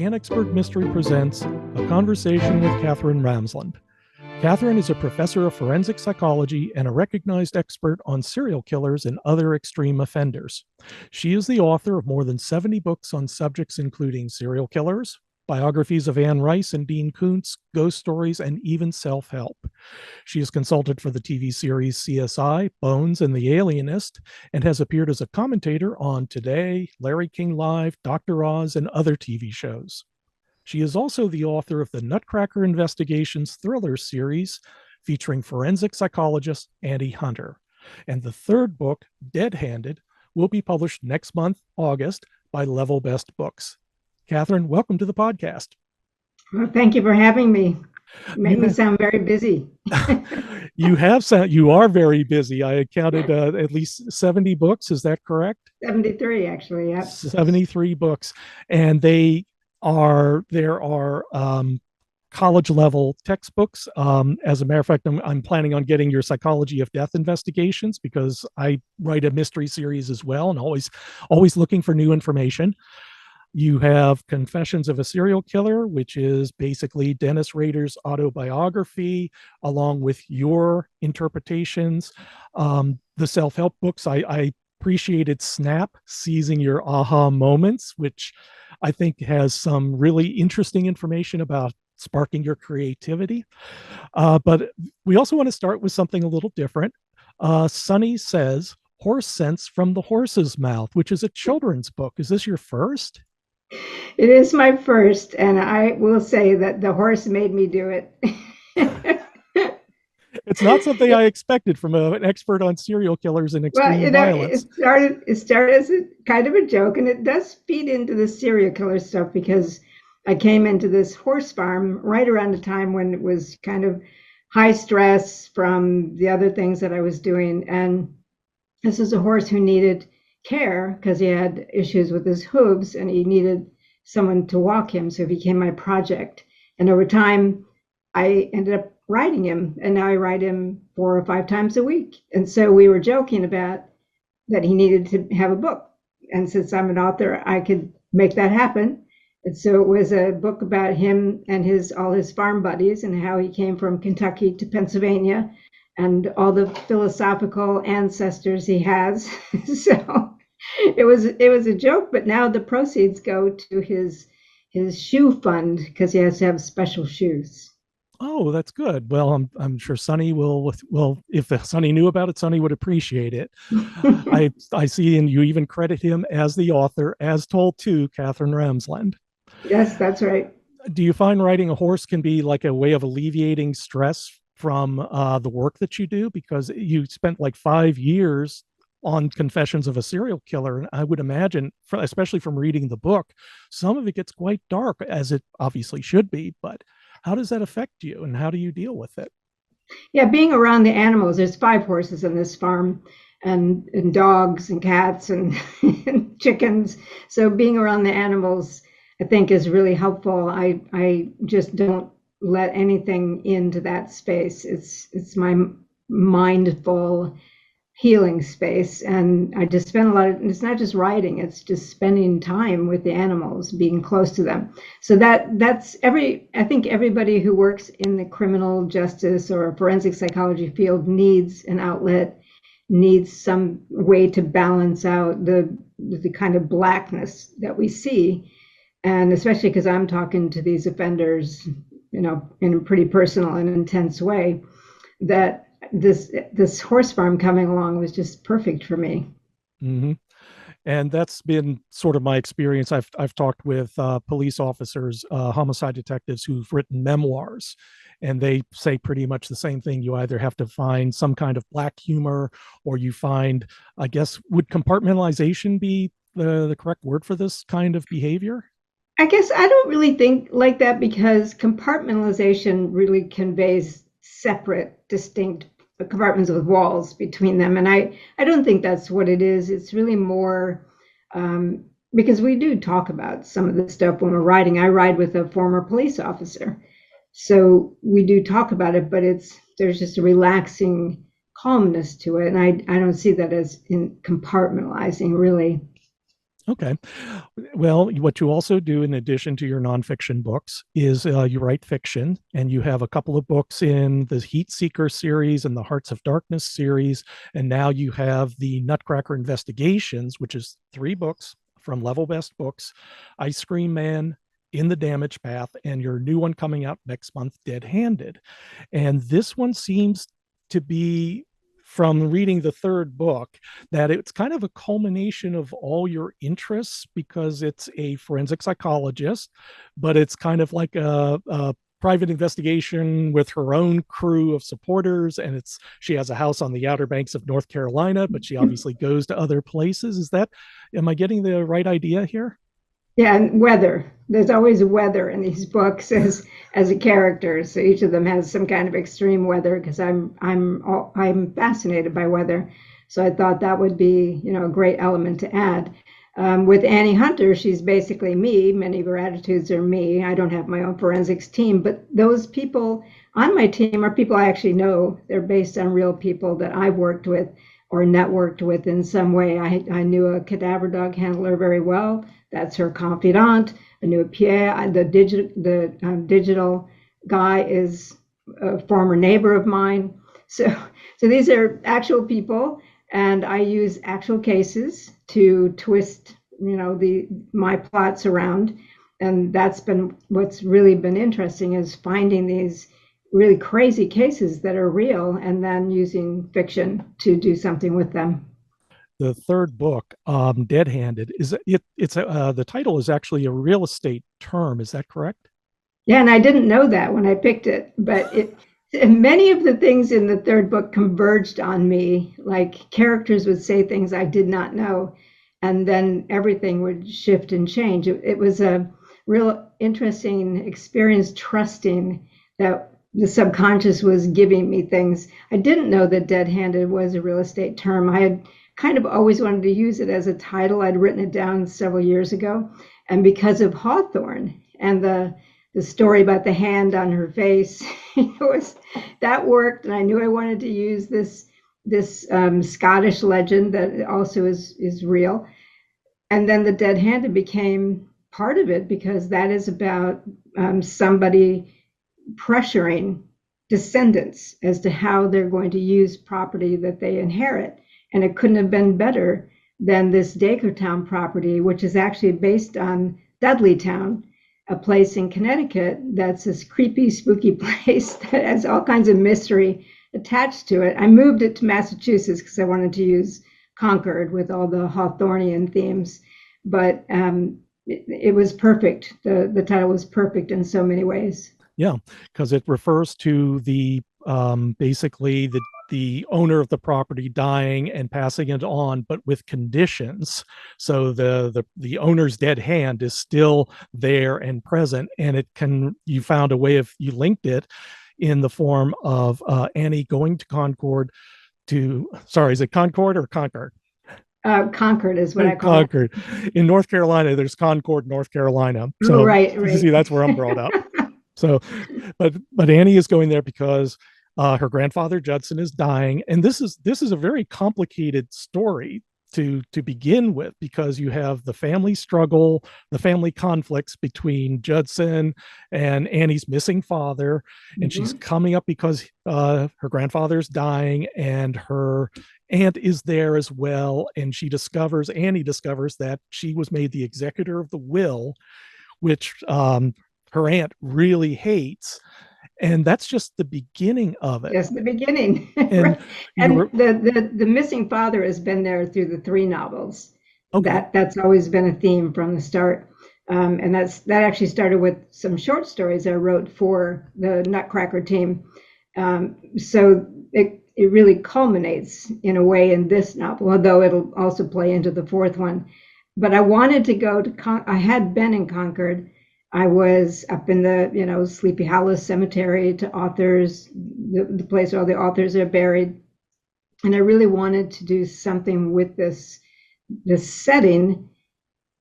Mechanicsburg Mystery presents A Conversation with Katherine Ramsland. Katherine is a professor of forensic psychology and a recognized expert on serial killers and other extreme offenders. She is the author of more than 70 books on subjects including serial killers, biographies of Anne Rice and Dean Koontz, ghost stories, and even self-help. She has consulted for the TV series CSI, Bones, and The Alienist, and has appeared as a commentator on Today, Larry King Live, Dr. Oz, and other TV shows. She is also the author of the Nutcracker Investigations thriller series featuring forensic psychologist Andy Hunter. And the third book, Dead Handed, will be published next month, August, by Level Best Books. Katherine, welcome to the podcast. Well, thank you for having me. You make me sound very busy. You are very busy. I counted at least 70 books. Is that correct? 73, actually. Yep. 73 books. And there are college level textbooks. As a matter of fact, I'm planning on getting your Psychology of Death investigations because I write a mystery series as well and always looking for new information. You have Confessions of a Serial Killer, which is basically Dennis Rader's autobiography, along with your interpretations. The self-help books, I appreciated Snap, Seizing Your Aha Moments, which I think has some really interesting information about sparking your creativity. But we also want to start with something a little different. Sunny says, Horse Sense from the Horse's Mouth, which is a children's book. Is this your first? It is my first, and I will say that the horse made me do it. It's not something I expected from an expert on serial killers and extreme violence. It started as a kind of a joke, and it does feed into the serial killer stuff because I came into this horse farm right around the time when it was kind of high stress from the other things that I was doing. And this is a horse who needed care because he had issues with his hooves and he needed someone to walk him. So he became my project. And over time, I ended up riding him, and now I ride him 4 or 5 times a week. And so we were joking about that he needed to have a book. And since I'm an author, I could make that happen. And so it was a book about him and all his farm buddies and how he came from Kentucky to Pennsylvania and all the philosophical ancestors he has. So it was a joke, but now the proceeds go to his shoe fund because he has to have special shoes. Oh, that's good. Well, I'm sure Sunny will. Well, if Sunny knew about it, Sunny would appreciate it. I see, and you even credit him as the author, as told to Katherine Ramsland. Yes, that's right. Do you find riding a horse can be like a way of alleviating stress from the work that you do? Because you spent like 5 years on Confessions of a Serial Killer. And I would imagine, especially from reading the book, some of it gets quite dark, as it obviously should be. But how does that affect you and how do you deal with it? Yeah, being around the animals, there's 5 horses on this farm and dogs and cats and, and chickens. So being around the animals, I think, is really helpful. I just don't let anything into that space. It's my mindful healing space, and I just spend a lot of, it's not just riding, it's just spending time with the animals, being close to them. So that's I think everybody who works in the criminal justice or forensic psychology field needs an outlet, needs some way to balance out the kind of blackness that we see. And especially because I'm talking to these offenders, in a pretty personal and intense way, that this horse farm coming along was just perfect for me. Mm-hmm. And that's been sort of my experience. I've talked with police officers, homicide detectives who've written memoirs, and they say pretty much the same thing. You either have to find some kind of black humor, or you find, I guess, would compartmentalization be the correct word for this kind of behavior? I guess I don't really think like that, because compartmentalization really conveys separate, distinct compartments with walls between them. And I don't think that's what it is. It's really more because we do talk about some of this stuff when we're riding. I ride with a former police officer. So we do talk about it, but there's just a relaxing calmness to it. And I don't see that as in compartmentalizing, really. Okay. Well, what you also do in addition to your nonfiction books is you write fiction, and you have a couple of books in the Heat Seeker series and the Hearts of Darkness series. And now you have the Nutcracker Investigations, which is 3 books from Level Best Books, Ice Cream Man, In the Damage Path, and your new one coming out next month, Dead Handed. And this one seems to be, from reading the 3rd book, that it's kind of a culmination of all your interests, because it's a forensic psychologist, but it's kind of like a private investigation with her own crew of supporters. And she has a house on the Outer Banks of North Carolina, but she obviously goes to other places. Am I getting the right idea here? Yeah, and weather. There's always weather in these books as a character. So each of them has some kind of extreme weather because I'm fascinated by weather. So I thought that would be, a great element to add. With Annie Hunter, she's basically me. Many of her attitudes are me. I don't have my own forensics team, but those people on my team are people I actually know. They're based on real people that I've worked with or networked with in some way. I knew a cadaver dog handler very well. That's her confidant. I knew Pierre. The digital guy is a former neighbor of mine. So these are actual people, and I use actual cases to twist, my plots around. And that's been what's really been interesting, is finding these really crazy cases that are real and then using fiction to do something with them. The 3rd book, Dead Handed, the title is actually a real estate term. Is that correct? Yeah, and I didn't know that when I picked it, but many of the things in the 3rd book converged on me. Like characters would say things I did not know, and then everything would shift and change. It was a real interesting experience, trusting that the subconscious was giving me things. I didn't know that Dead Handed was a real estate term. I had kind of always wanted to use it as a title. I'd written it down several years ago. And because of Hawthorne and the story about the hand on her face, that worked. And I knew I wanted to use this Scottish legend that also is real. And then the Dead Handed became part of it, because that is about somebody pressuring descendants as to how they're going to use property that they inherit. And it couldn't have been better than this Dacretown property, which is actually based on Dudleytown, a place in Connecticut that's this creepy, spooky place that has all kinds of mystery attached to it. I moved it to Massachusetts because I wanted to use Concord with all the Hawthornian themes, but it was perfect. The title was perfect in so many ways. Yeah, because it refers to basically the owner of the property dying and passing it on, but with conditions. So the owner's dead hand is still there and present, and you found a way you linked it in the form of Annie going to Concord sorry, is it Concord or Concord? Concord is what I call Concord. In North Carolina, there's Concord, North Carolina. it. Oh, right, You see, that's where I'm brought up. So, but Annie is going there because her grandfather Judson is dying, and this is a very complicated story to begin with, because you have the family struggle, the family conflicts between Judson and Annie's missing father, and she's coming up because her grandfather's dying, and her aunt is there as well, and Annie discovers that she was made the executor of the will, which her aunt really hates. And that's just the beginning of it. Yes, the beginning. And and the missing father has been there through the 3 novels. Okay. That's always been a theme from the start. And that actually started with some short stories I wrote for the Nutcracker team. So it really culminates in a way in this novel, although it'll also play into the 4th one. But I wanted to go to I had been in Concord. I was up in the, Sleepy Hollow Cemetery to authors, the place where all the authors are buried. And I really wanted to do something with this setting.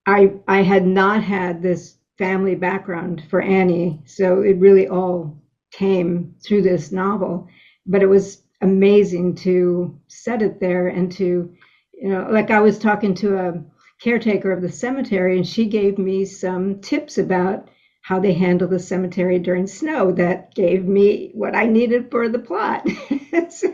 I had not had this family background for Annie, so it really all came through this novel. But it was amazing to set it there and to, like I was talking to a caretaker of the cemetery, and she gave me some tips about how they handle the cemetery during snow that gave me what I needed for the plot. So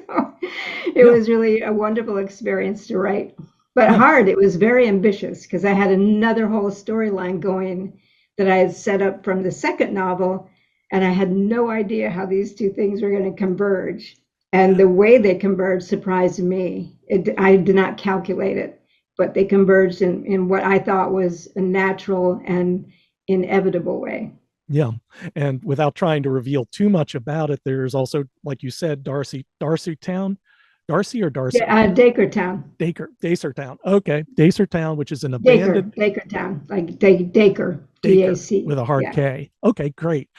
it Yeah. was really a wonderful experience to write, but Yeah. hard. It was very ambitious because I had another whole storyline going that I had set up from the second novel, and I had no idea how these two things were going to converge. And the way they converged surprised me. I did not calculate it, but they converged in what I thought was a natural and inevitable way. Yeah. And without trying to reveal too much about it, there's also, like you said, Darcy Town. Darcy or Darcy? Dakertown. Dacertown. Okay. Dacertown, which is an abandoned Dakertown, like Daker, Daker DAC. with a hard Yeah. K. Okay, great.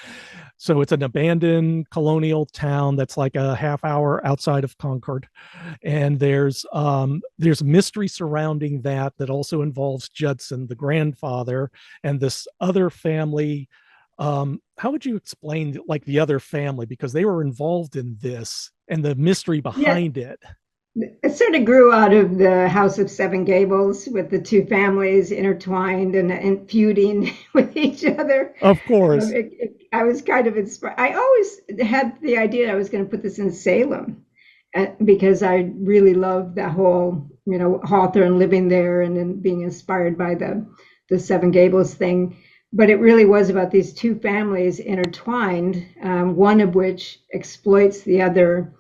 So it's an abandoned colonial town that's like a half hour outside of Concord, and there's mystery surrounding that also involves Judson, the grandfather, and this other family. How would you explain like the other family, because they were involved in this and the mystery Yeah. behind it? It sort of grew out of the House of Seven Gables with the two families intertwined and feuding with each other. Of course. I was kind of inspired. I always had the idea I was going to put this in Salem because I really loved that whole, Hawthorne living there and then being inspired by the Seven Gables thing. But it really was about these two families intertwined, one of which exploits the other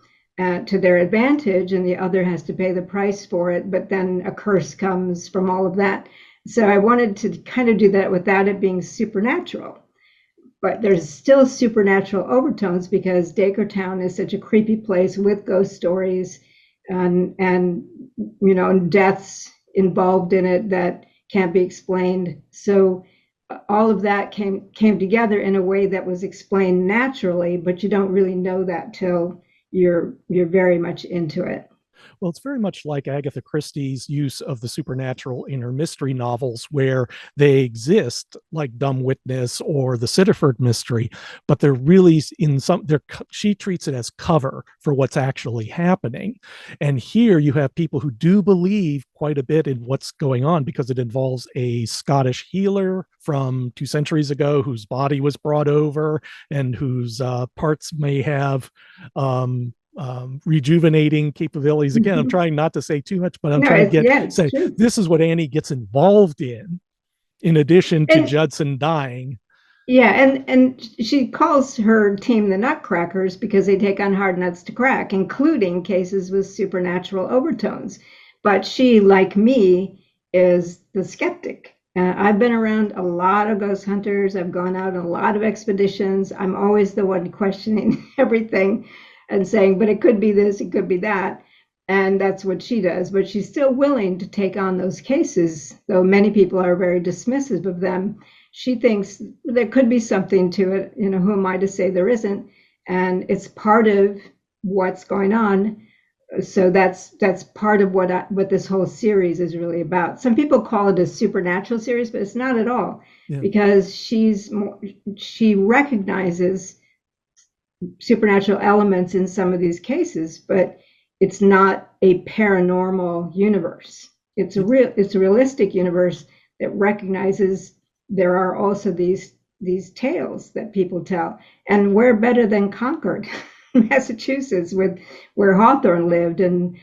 to their advantage, and the other has to pay the price for it. But then a curse comes from all of that. So I wanted to kind of do that without it being supernatural. But there's still supernatural overtones because Dakertown is such a creepy place with ghost stories and deaths involved in it that can't be explained. So all of that came together in a way that was explained naturally, but you don't really know that till you're very much into it. Well, it's very much like Agatha Christie's use of the supernatural in her mystery novels, where they exist, like Dumb Witness or the Sitterford mystery, but they're really she treats it as cover for what's actually happening. And here you have people who do believe quite a bit in what's going on because it involves a Scottish healer from 2 centuries ago whose body was brought over and whose parts may have rejuvenating capabilities. Again, I'm trying not to say too much, but I'm trying to say true. this is what Annie gets involved in addition to Judson dying. Yeah, and she calls her team the Nutcrackers because they take on hard nuts to crack, including cases with supernatural overtones. But she, like me, is the skeptic. I've been around a lot of ghost hunters. I've gone out on a lot of expeditions. I'm always the one questioning everything and saying, but it could be this, it could be that. And that's what she does. But she's still willing to take on those cases, though many people are very dismissive of them. She thinks there could be something to it. Who am I to say there isn't? And it's part of what's going on. So that's part of what this whole series is really about. Some people call it a supernatural series, but it's not at all, because she recognizes supernatural elements in some of these cases, but it's not a paranormal universe. It's a realistic universe that recognizes there are also these tales that people tell. And we're better than Concord, Massachusetts, where Hawthorne lived, and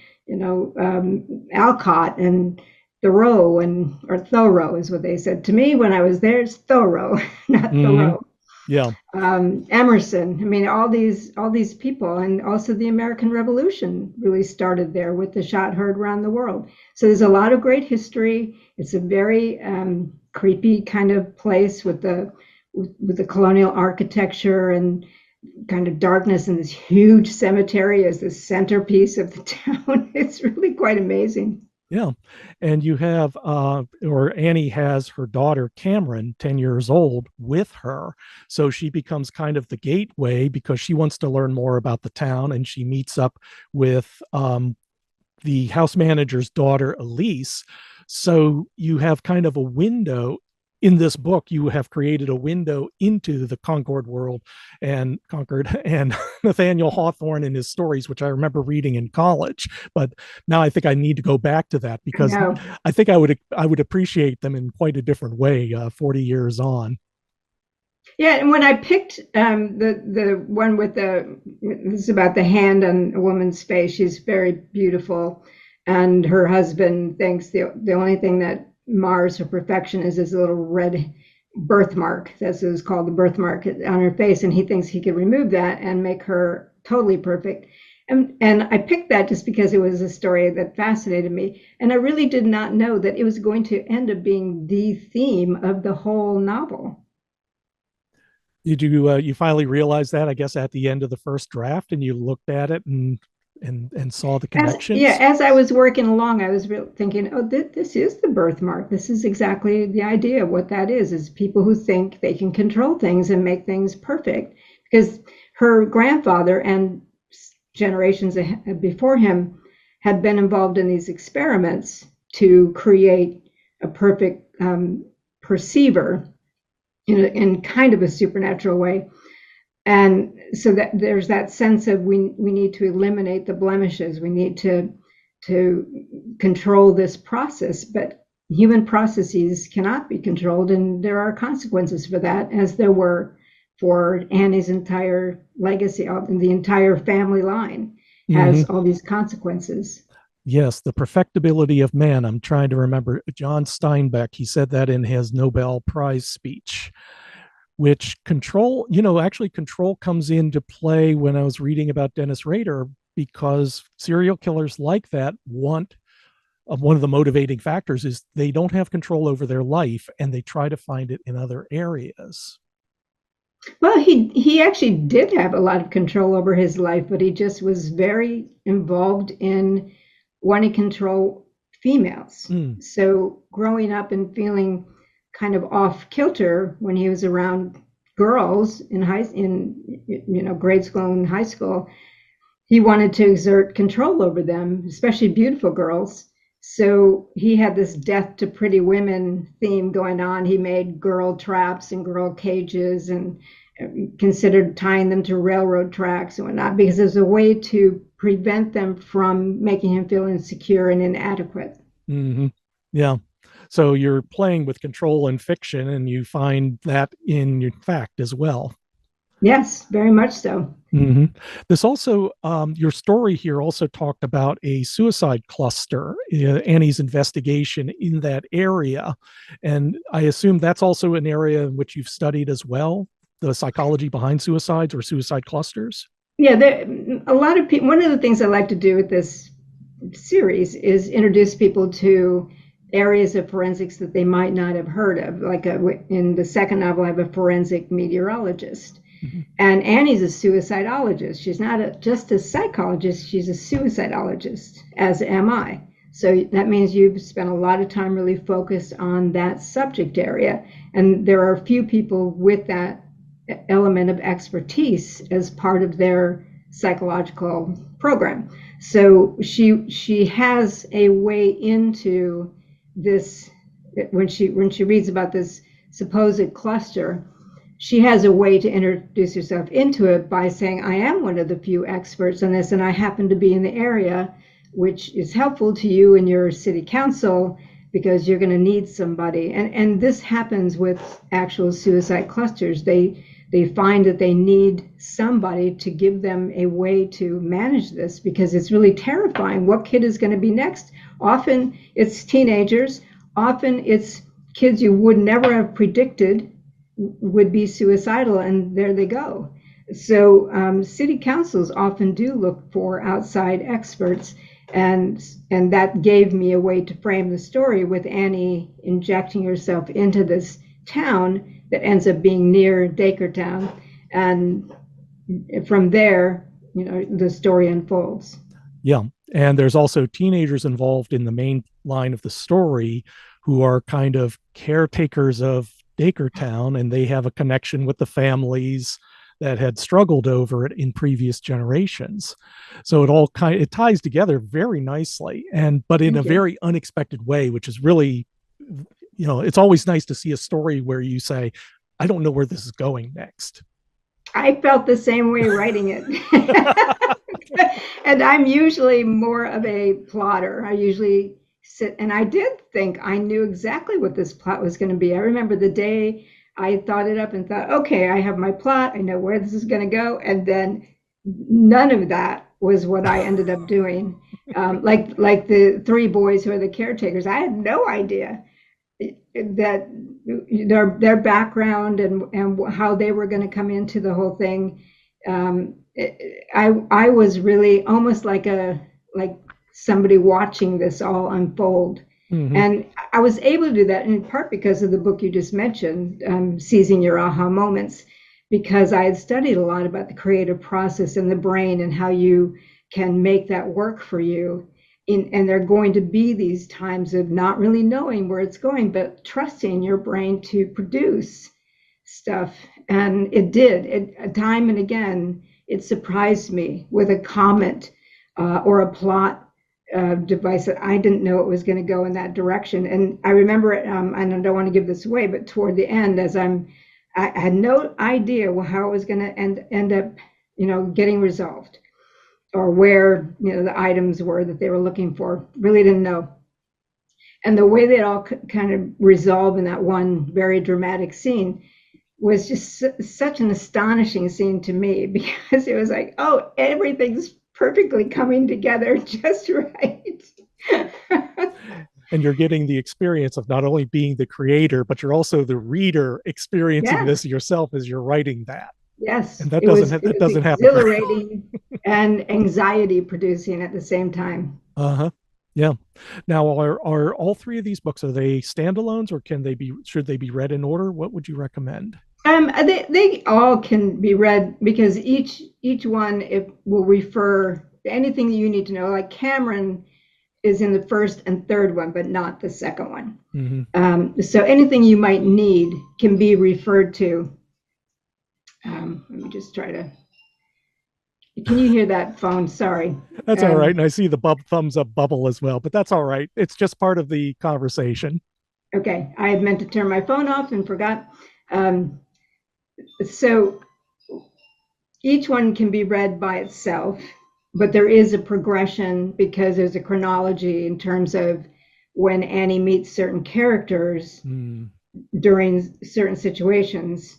Alcott and Thoreau, or Thoreau is what they said to me when I was there. It's Thoreau, not Thoreau. Yeah. Emerson. I mean, all these people, and also the American Revolution really started there with the shot heard around the world. So there's a lot of great history. It's a very creepy kind of place with the colonial architecture and kind of darkness, and this huge cemetery as the centerpiece of the town. It's really quite amazing. Yeah. And you have, or Annie has her daughter, Cameron, 10 years old, with her. So she becomes kind of the gateway because she wants to learn more about the town, and she meets up with the house manager's daughter, Elise. So you have kind of a window in this book, you have created a window into the Concord world and Concord and Nathaniel Hawthorne and his stories, which I remember reading in college. But now I think I need to go back to that because No. I think I would appreciate them in quite a different way 40 years on. Yeah, and when I picked the one with this is about the hand on a woman's face. She's very beautiful, and her husband thinks the only thing that mars her perfection is this little red birthmark. That's what it's called, the birthmark on her face, and he thinks he could remove that and make her totally perfect. And I picked that just because it was a story that fascinated me, and I really did not know that it was going to end up being the theme of the whole novel. Did you finally realize that, I guess, at the end of the first draft, and you looked at it and saw the connections? As I was working along, I was thinking, oh, this is the birthmark. This is exactly the idea of what that is people who think they can control things and make things perfect. Because her grandfather and generations before him had been involved in these experiments to create a perfect perceiver in kind of a supernatural way. And so that there's that sense of we need to eliminate the blemishes. We need to control this process, but human processes cannot be controlled, and there are consequences for that, as there were for Annie's entire legacy. The entire family line has all these consequences. Yes, the perfectibility of man. I'm trying to remember John Steinbeck. He said that in his Nobel Prize speech, which actually control comes into play when I was reading about Dennis Rader, because serial killers like that one of the motivating factors is they don't have control over their life and they try to find it in other areas. Well, he actually did have a lot of control over his life, but he just was very involved in wanting to control females. So growing up and feeling kind of off kilter when he was around girls in grade school and high school, he wanted to exert control over them, especially beautiful girls. So he had this death to pretty women theme going on. He made girl traps and girl cages and considered tying them to railroad tracks and whatnot, because it was a way to prevent them from making him feel insecure and inadequate. Mm-hmm. Yeah. So you're playing with control in fiction, and you find that in your fact as well. Yes, very much so. Mm-hmm. This also, your story here also talked about a suicide cluster, Annie's investigation in that area. And I assume that's also an area in which you've studied as well, the psychology behind suicides or suicide clusters. Yeah, a lot of people, one of the things I like to do with this series is introduce people to areas of forensics that they might not have heard of. Like in the second novel, I have a forensic meteorologist. Mm-hmm. And Annie's a suicidologist. She's not just a psychologist, she's a suicidologist, as am I. So that means you've spent a lot of time really focused on that subject area. And there are a few people with that element of expertise as part of their psychological program. So she has a way into this. When she reads about this supposed cluster, she has a way to introduce herself into it by saying, I am one of the few experts on this, and I happen to be in the area, which is helpful to you in your city council because you're going to need somebody. And this happens with actual suicide clusters. They find that they need somebody to give them a way to manage this, because it's really terrifying. What kid is going to be next? Often it's teenagers. Often it's kids you would never have predicted would be suicidal, and there they go. So city councils often do look for outside experts, and that gave me a way to frame the story with Annie injecting herself into this town that ends up being near Dakertown, and from there, the story unfolds. Yeah, and there's also teenagers involved in the main line of the story who are kind of caretakers of Dakertown, and they have a connection with the families that had struggled over it in previous generations. So it ties together very nicely, but in a very unexpected way, which is really it's always nice to see a story where you say, I don't know where this is going next. I felt the same way writing it. And I'm usually more of a plotter. I usually sit, and I did think I knew exactly what this plot was going to be. I remember the day I thought it up and thought, okay, I have my plot. I know where this is going to go. And then none of that was what I ended up doing. Like the three boys who are the caretakers, I had no idea that their background and how they were going to come into the whole thing. I was really almost like somebody watching this all unfold. Mm-hmm. And I was able to do that in part because of the book you just mentioned, Seizing Your Aha Moments, because I had studied a lot about the creative process in the brain and how you can make that work for you. And there are going to be these times of not really knowing where it's going, but trusting your brain to produce stuff. And it did. Time and again, it surprised me with a comment or a plot device that I didn't know it was going to go in that direction. And I remember, and I don't want to give this away, but toward the end, I had no idea how it was going to end up, getting resolved, or where the items were that they were looking for. Really didn't know. And the way they all kind of resolve in that one very dramatic scene was just such an astonishing scene to me, because it was like, oh, everything's perfectly coming together just right. And you're getting the experience of not only being the creator, but you're also the reader experiencing this yourself as you're writing that. Yes, and that doesn't happen. Exhilarating and anxiety producing at the same time. Yeah. Now, are all three of these books, are they standalones, or should they be read in order? What would you recommend? They all can be read, because each one will refer to anything that you need to know. Like Cameron is in the first and third one, but not the second one. Mm-hmm. So anything you might need can be referred to. Let me just try to. Can you hear that phone? Sorry. That's all right. And I see the thumbs up bubble as well, but that's all right. It's just part of the conversation. Okay. I had meant to turn my phone off and forgot. So each one can be read by itself, but there is a progression, because there's a chronology in terms of when Annie meets certain characters during certain situations.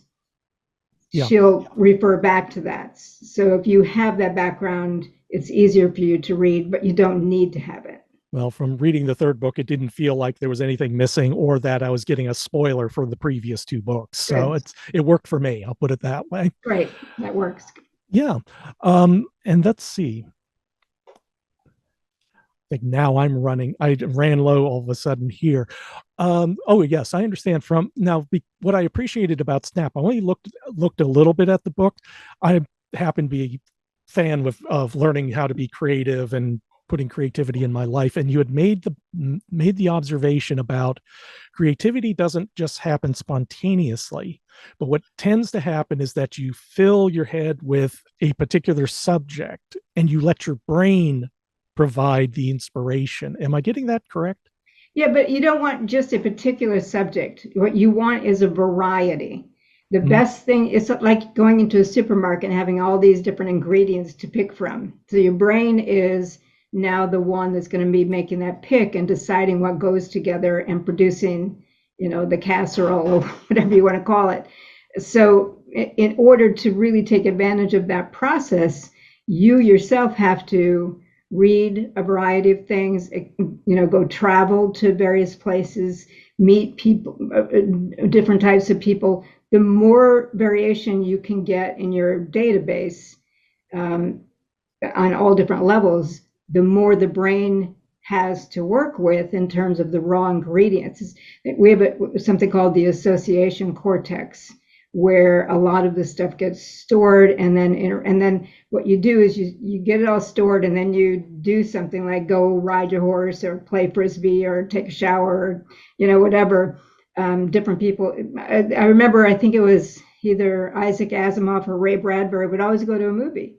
Yeah. She'll refer back to that. So if you have that background, it's easier for you to read, but you don't need to have it. Well, from reading the third book, it didn't feel like there was anything missing, or that I was getting a spoiler for the previous two books. So it worked for me. I'll put it that way. Great. That works. Yeah. And let's see. I think now I ran low all of a sudden here. Oh yes, I understand. From now, what I appreciated about Snap, I only looked a little bit at the book. I happen to be a fan of learning how to be creative and putting creativity in my life. And you had made the observation about creativity doesn't just happen spontaneously, but what tends to happen is that you fill your head with a particular subject and you let your brain provide the inspiration. Am I getting that correct? Yeah, but you don't want just a particular subject. What you want is a variety. The best thing is like going into a supermarket and having all these different ingredients to pick from. So your brain is now the one that's going to be making that pick and deciding what goes together and producing, the casserole or whatever you want to call it. So in order to really take advantage of that process, you yourself have to read a variety of things, go travel to various places, meet people, different types of people. The more variation you can get in your database on all different levels, the more the brain has to work with in terms of the raw ingredients. We have something called the association cortex, where a lot of this stuff gets stored, and then what you do is you get it all stored, and then you do something like go ride your horse or play frisbee or take a shower, or whatever. Different people. I remember, I think it was either Isaac Asimov or Ray Bradbury would always go to a movie,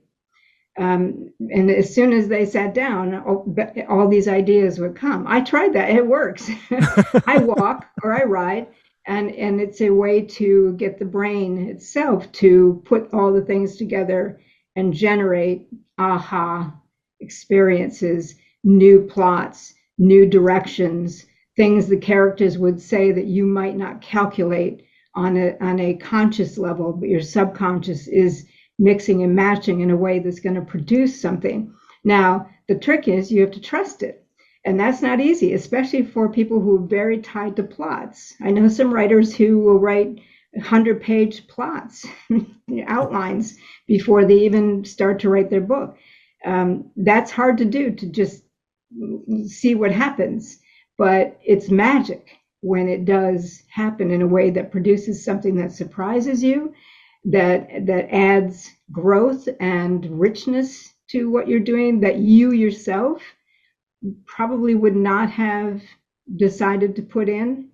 And as soon as they sat down, all these ideas would come. I tried that. It works. I walk or I ride, and it's a way to get the brain itself to put all the things together and generate aha experiences, new plots, new directions, things the characters would say that you might not calculate on a conscious level, but your subconscious is mixing and matching in a way that's going to produce something. Now, the trick is you have to trust it. And that's not easy, especially for people who are very tied to plots. I know some writers who will write 100-page plots, outlines, before they even start to write their book. That's hard to do, to just see what happens. But it's magic when it does happen in a way that produces something that surprises you, that adds growth and richness to what you're doing, that you yourself probably would not have decided to put in.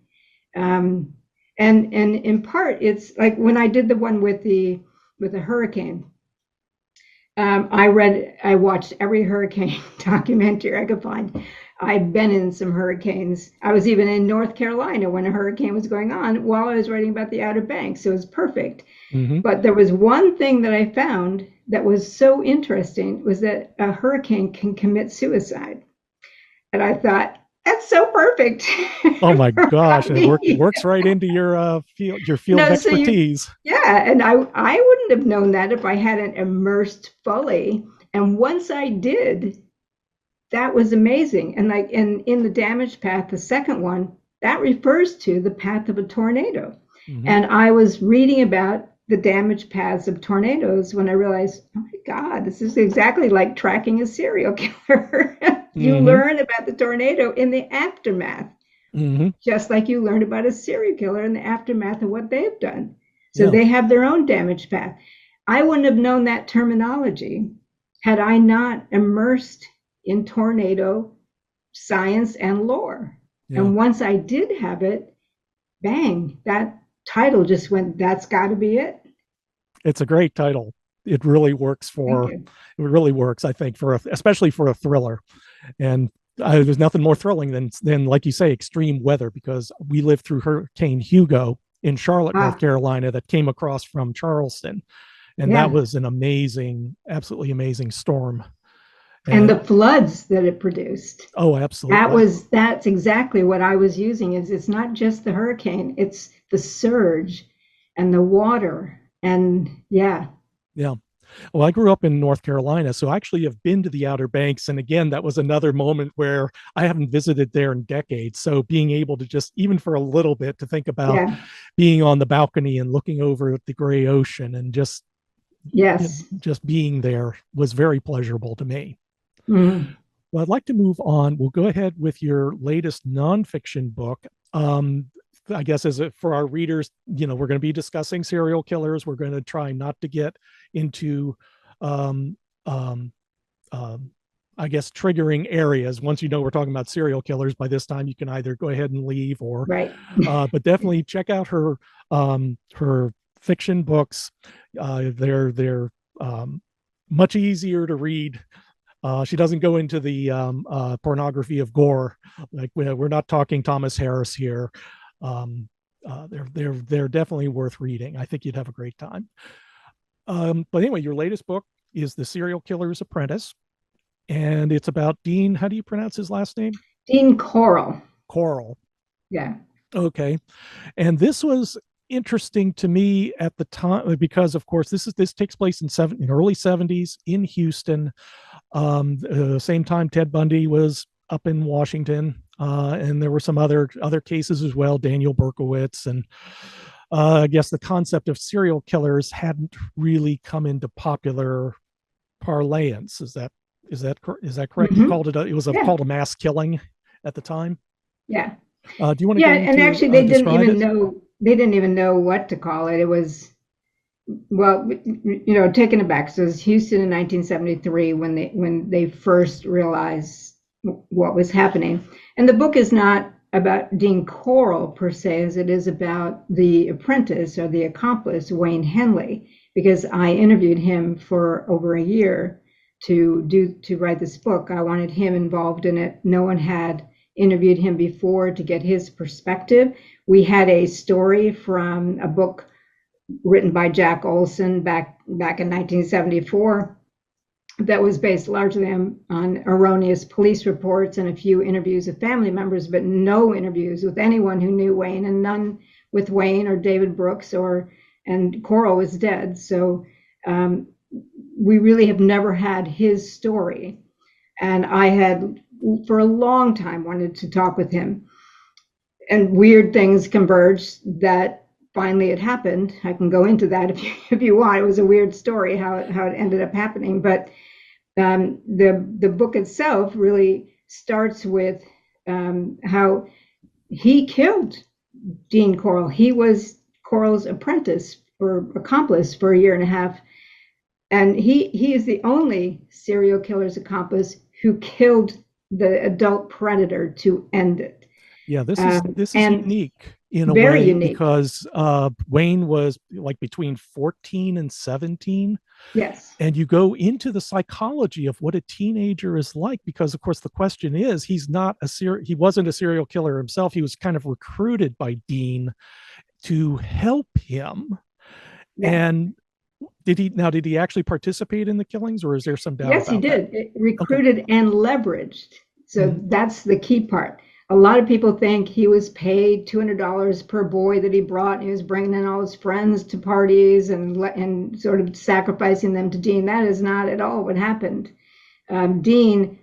And in part, it's like when I did the one with the hurricane. I watched every hurricane documentary I could find. I've been in some hurricanes. I was even in North Carolina when a hurricane was going on while I was writing about the Outer Banks. So it was perfect. Mm-hmm. But there was one thing that I found that was so interesting, was that a hurricane can commit suicide. And I thought, that's so perfect. Oh my gosh. It works right into your field of expertise. And I wouldn't have known that if I hadn't immersed fully. And once I did, that was amazing. And like in the damage path, the second one, that refers to the path of a tornado. Mm-hmm. And I was reading about the damage paths of tornadoes when I realized, oh my God, this is exactly like tracking a serial killer. You mm-hmm. learn about the tornado in the aftermath, mm-hmm. just like you learn about a serial killer in the aftermath of what they've done. So they have their own damage path. I wouldn't have known that terminology had I not immersed in tornado science and lore. Yeah. And once I did have it, bang, that title just went, that's got to be it. It's a great title. It really works I think, especially for a thriller. And there's nothing more thrilling than, like you say, extreme weather, because we lived through Hurricane Hugo in Charlotte, North Carolina, that came across from Charleston. And that was an absolutely amazing storm. And the floods that it produced. Oh, absolutely. That's exactly what I was using. It's not just the hurricane, it's the surge and the water. And yeah. Well, I grew up in North Carolina, so I actually have been to the Outer Banks. And again, that was another moment where I haven't visited there in decades. So being able to just, even for a little bit, to think about being on the balcony and looking over at the gray ocean and just being there was very pleasurable to me. Mm-hmm. Well, I'd like to move on. We'll go ahead with your latest nonfiction book. I guess for our readers, we're going to be discussing serial killers. We're going to try not to get into, I guess, triggering areas. Once we're talking about serial killers, by this time you can either go ahead and leave or, but definitely check out her fiction books. They're much easier to read. She doesn't go into the pornography of gore. Like we're not talking Thomas Harris here. They're definitely worth reading. I think you'd have a great time. But anyway, your latest book is The Serial Killer's Apprentice, and it's about Dean. How do you pronounce his last name? Dean Corll. Corll. Yeah. Okay. And this was interesting to me at the time because, of course, this takes place in early 70s in Houston. Same time Ted Bundy was up in Washington, and there were some other cases as well, Daniel Berkowitz, and I guess the concept of serial killers hadn't really come into popular parlance. Is that correct? Mm-hmm. You called it called a mass killing at the time. Yeah. Do you want to? Yeah, and actually, they didn't even know. They didn't even know what to call it. It was, well, taken aback. So it was Houston in 1973 when they first realized what was happening. And the book is not about Dean Corll per se, as it is about the apprentice or the accomplice, Wayne Henley, because I interviewed him for over a year to write this book. I wanted him involved in it. No one had interviewed him before to get his perspective. We had a story from a book written by Jack Olson back in 1974 that was based largely on erroneous police reports and a few interviews of family members, but no interviews with anyone who knew Wayne, and none with Wayne or David Brooks, and Coral was dead. So we really have never had his story. And I had, for a long time, wanted to talk with him. And weird things converged that finally it happened. I can go into that if you want. It was a weird story how it ended up happening. But the book itself really starts with how he killed Dean Coral. He was Coral's apprentice or accomplice for a year and a half. And he is the only serial killer's accomplice who killed the adult predator to end it. Yeah, this is unique in a way unique. Because Wayne was like between 14 and 17. Yes. And you go into the psychology of what a teenager is like, because of course the question is, he wasn't a serial killer himself. He was kind of recruited by Dean to help him. Yeah. And did he actually participate in the killings, or is there some doubt? Yes, he did. Recruited and leveraged. So that's the key part. A lot of people think he was paid $200 per boy that he brought, and he was bringing in all his friends to parties and sort of sacrificing them to Dean. That is not at all what happened. Dean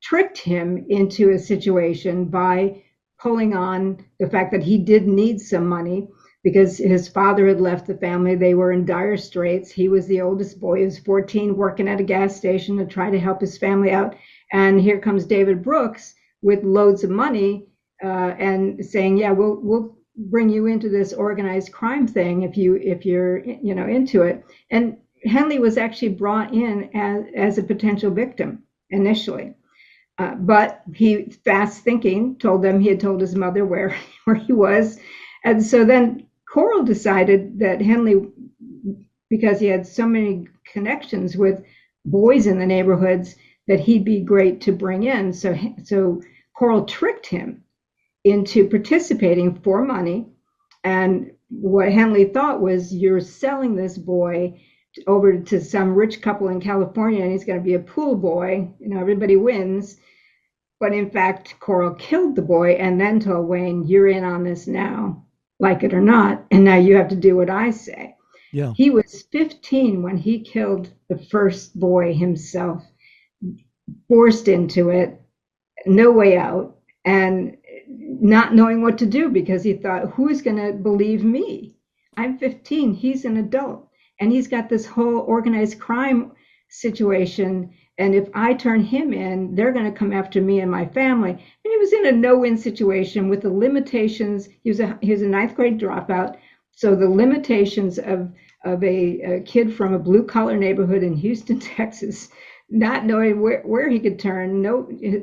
tricked him into a situation by pulling on the fact that he did need some money because his father had left the family. They were in dire straits. He was the oldest boy. He was 14, working at a gas station to try to help his family out. And here comes David Brooks with loads of money and saying, yeah, we'll bring you into this organized crime thing if you're into it. And Henley was actually brought in as a potential victim initially. But he, fast thinking, told them he had told his mother where he was. And so then Coral decided that Henley, because he had so many connections with boys in the neighborhoods, that he'd be great to bring in. So Coral tricked him into participating for money. And what Henley thought was, you're selling this boy over to some rich couple in California, and he's going to be a pool boy. Everybody wins. But in fact, Coral killed the boy and then told Wayne, you're in on this now, like it or not. And now you have to do what I say. Yeah. He was 15 when he killed the first boy himself, forced into it, no way out, and not knowing what to do because he thought, who's going to believe me? I'm 15, he's an adult, and he's got this whole organized crime situation. And if I turn him in, they're going to come after me and my family. And he was in a no-win situation with the limitations. He was a ninth grade dropout. So the limitations of a kid from a blue-collar neighborhood in Houston, Texas, not knowing where he could turn.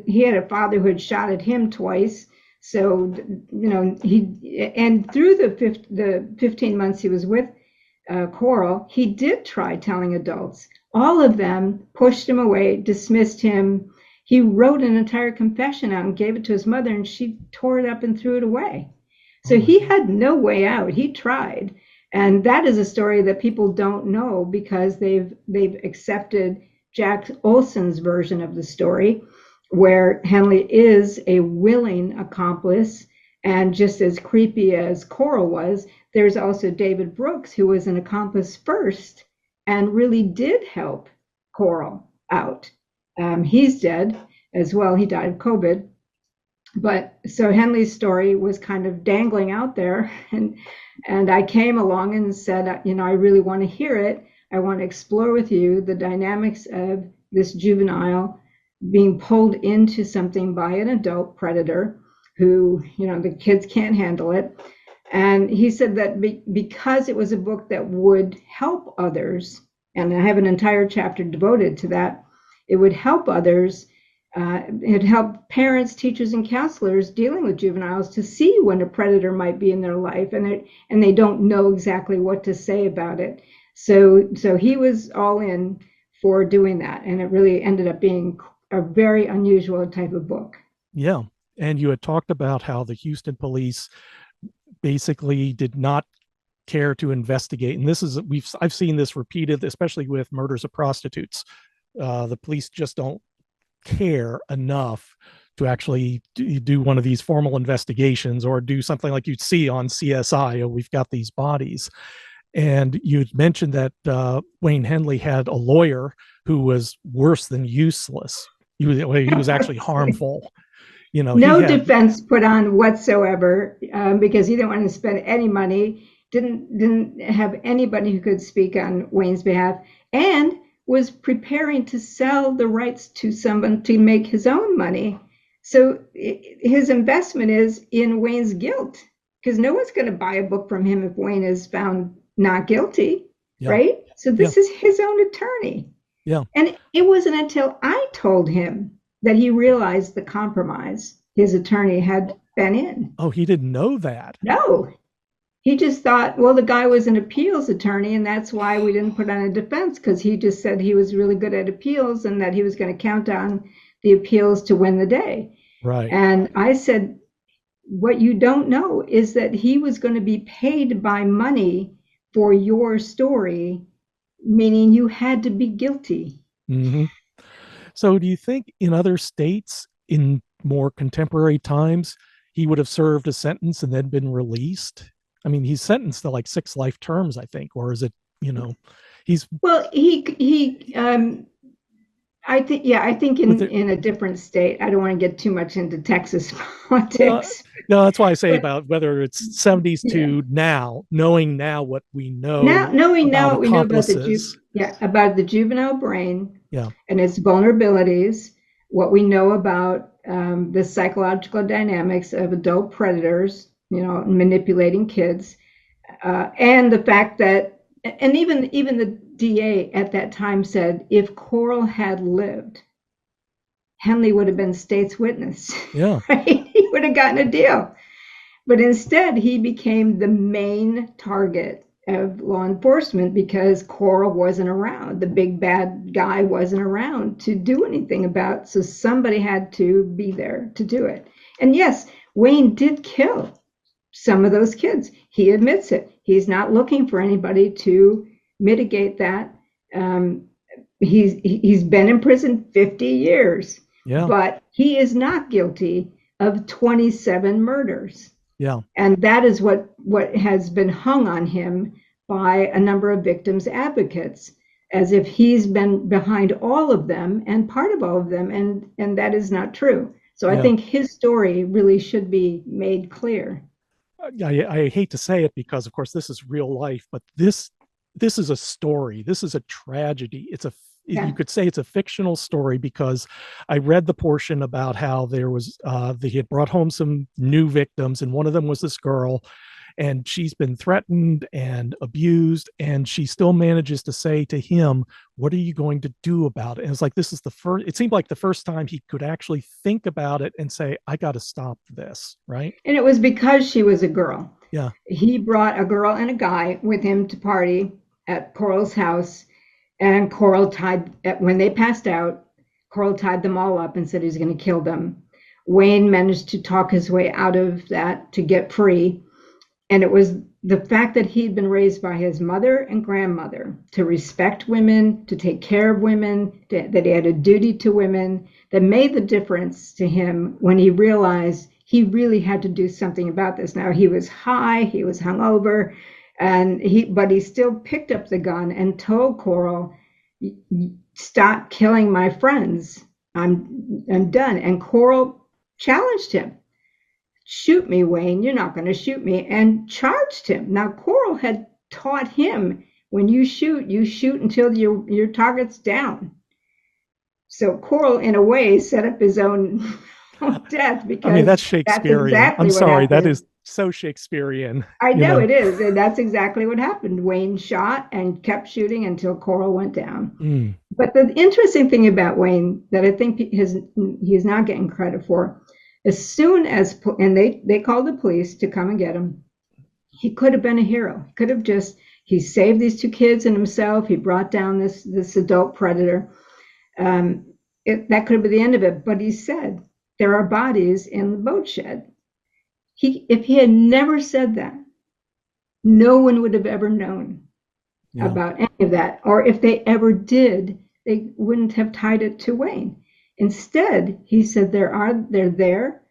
He had a father who had shot at him twice. So, and through the 15 months he was with Coral, he did try telling adults. All of them pushed him away, dismissed him. He wrote an entire confession out and gave it to his mother, and she tore it up and threw it away. So he had no way out. He tried. And that is a story that people don't know because they've accepted Jack Olson's version of the story, where Henley is a willing accomplice. And just as creepy as Coral was, there's also David Brooks, who was an accomplice first and really did help Coral out. He's dead as well. He died of COVID. But so Henley's story was kind of dangling out there. And I came along and said, I really want to hear it. I want to explore with you the dynamics of this juvenile being pulled into something by an adult predator who, the kids can't handle it. And he said that because it was a book that would help others, and I have an entire chapter devoted to that, it would help others. It helped parents, teachers, and counselors dealing with juveniles to see when a predator might be in their life, and they don't know exactly what to say about it. So he was all in for doing that. And it really ended up being a very unusual type of book. Yeah. And you had talked about how the Houston police basically did not care to investigate. And this is, I've seen this repeated, especially with murders of prostitutes. The police just don't care enough to actually do one of these formal investigations or do something like you'd see on CSI. Oh, we've got these bodies. And you'd mentioned that Wayne Henley had a lawyer who was worse than useless. He was actually harmful. You know, no defense put on whatsoever, because he didn't want to spend any money, didn't have anybody who could speak on Wayne's behalf, and was preparing to sell the rights to someone to make his own money. So his investment is in Wayne's guilt, because no one's going to buy a book from him if Wayne is found not guilty, right? So this is his own attorney. Yeah. And it wasn't until I told him that he realized the compromise his attorney had been in. Oh, he didn't know that? No. He just thought, well, the guy was an appeals attorney, and that's why we didn't put on a defense, because he just said he was really good at appeals and that he was going to count on the appeals to win the day. Right. And I said, what you don't know is that he was going to be paid by money for your story, meaning you had to be guilty. Mm-hmm. So do you think in other states in more contemporary times, he would have served a sentence and then been released? I mean, he's sentenced to like 6 life terms, I think, or is it, you know, I think in a different state. I don't want to get too much into Texas politics. No, that's why I say about whether it's 70s to now, knowing now what we know. Knowing now what we know about the juvenile brain, and its vulnerabilities, what we know about the psychological dynamics of adult predators, you know, manipulating kids, and the fact that, and even the DA at that time said, if Coral had lived, Henley would have been state's witness. Yeah. Right? He would have gotten a deal. But instead, he became the main target of law enforcement because Coral wasn't around. The big bad guy wasn't around to do anything about, so somebody had to be there to do it. And yes, Wayne did kill some of those kids. He admits it. He's not looking for anybody to mitigate that. He's been in prison 50 years, but he is not guilty of 27 murders. Yeah. And that is what has been hung on him by a number of victims advocates, as if he's been behind all of them and part of all of them, and that is not true. So I think his story really should be made clear. I hate to say it because, of course, this is real life, but this is a story. This is a tragedy. You could say it's a fictional story, because I read the portion about how there was he had brought home some new victims, and one of them was this girl, and she's been threatened and abused, and she still manages to say to him, what are you going to do about it? And it's like, it seemed like the first time he could actually think about it and say, I got to stop this, right? And it was because she was a girl. Yeah. He brought a girl and a guy with him to party at Coral's house, and when they passed out, Coral tied them all up and said he was going to kill them. Wayne managed to talk his way out of that to get free. And it was the fact that he'd been raised by his mother and grandmother to respect women, to take care of women, that he had a duty to women, that made the difference to him when he realized he really had to do something about this. Now, he was high, he was hungover, but he still picked up the gun and told Coral, stop killing my friends. I'm done. And Coral challenged him. Shoot me, Wayne. You're not going to shoot me. And charged him. Now, Coral had taught him, when you shoot until your target's down. So Coral, in a way, set up his own death, because that's Shakespearean. That's exactly I'm sorry, that is so Shakespearean. I know it is. And that's exactly what happened. Wayne shot and kept shooting until Coral went down. But the interesting thing about Wayne that I think he's not getting credit for, as soon as, and they called the police to come and get him, he could have been a hero. he saved these two kids and himself. He brought down this adult predator. That could have been the end of it. But he said, there are bodies in the boat shed. If he had never said that, no one would have ever known about any of that. Or if they ever did, they wouldn't have tied it to Wayne. Instead, he said, they're there.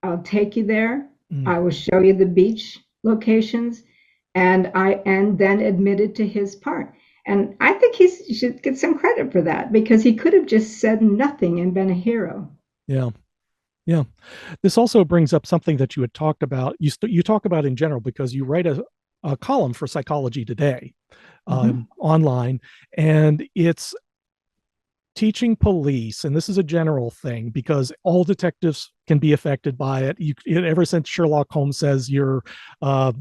I'll take you there. I will show you the beach locations. And then admitted to his part. And I think he should get some credit for that, because he could have just said nothing and been a hero. Yeah. Yeah. This also brings up something that you had talked about. You talk about in general, because you write a column for Psychology Today online, and it's teaching police, and this is a general thing because all detectives can be affected by it. Ever since Sherlock Holmes says you're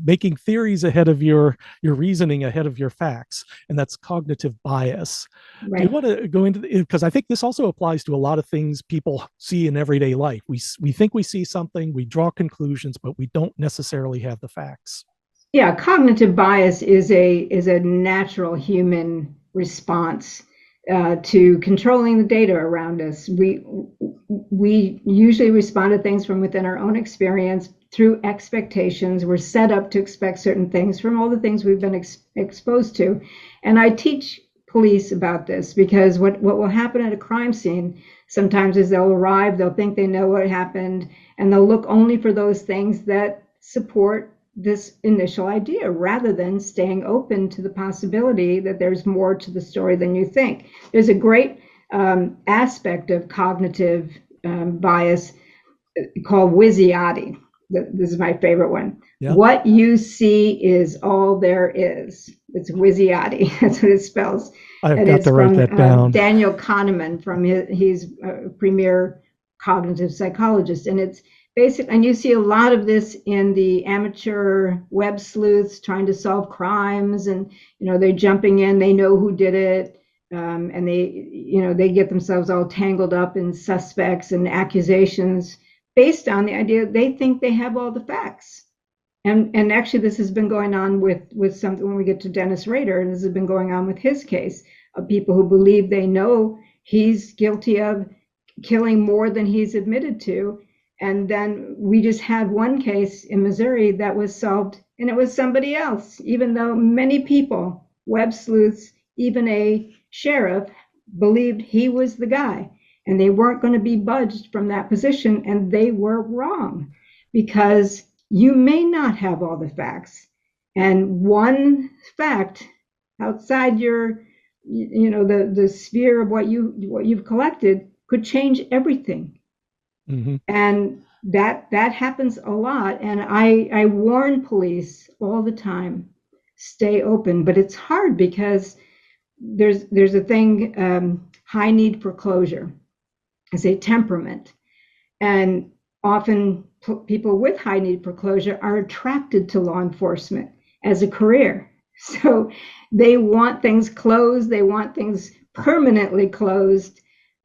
making theories ahead of your reasoning ahead of your facts, and that's cognitive bias. Right. Do you want to go into because I think this also applies to a lot of things people see in everyday life. We think we see something, we draw conclusions, but we don't necessarily have the facts. Yeah, cognitive bias is a natural human response to controlling the data around us. We usually respond to things from within our own experience through expectations. We're set up to expect certain things from all the things we've been exposed to. And I teach police about this, because what will happen at a crime scene sometimes is they'll arrive, they'll think they know what happened, and they'll look only for those things that support this initial idea, rather than staying open to the possibility that there's more to the story than you think. There's a great aspect of cognitive bias called Wizziati. This is my favorite one. Yeah. What you see is all there is. It's Wizziati. That's what it spells. I've got to write that down. Daniel Kahneman, from he's a premier cognitive psychologist, and it's basic, and you see a lot of this in the amateur web sleuths trying to solve crimes, and they're jumping in, they know who did it, and they get themselves all tangled up in suspects and accusations based on the idea they think they have all the facts. And actually, this has been going on with something when we get to Dennis Rader, and this has been going on with his case of people who believe they know he's guilty of killing more than he's admitted to. And then we just had one case in Missouri that was solved, and it was somebody else, even though many people, web sleuths, even a sheriff, believed he was the guy, and they weren't going to be budged from that position. And they were wrong, because you may not have all the facts. And one fact outside your, the sphere of what you've collected could change everything. Mm-hmm. And that happens a lot. And I warn police all the time, stay open. But it's hard, because there's a thing, high need for closure as a temperament. And often people with high need for closure are attracted to law enforcement as a career. So they want things closed. They want things permanently closed,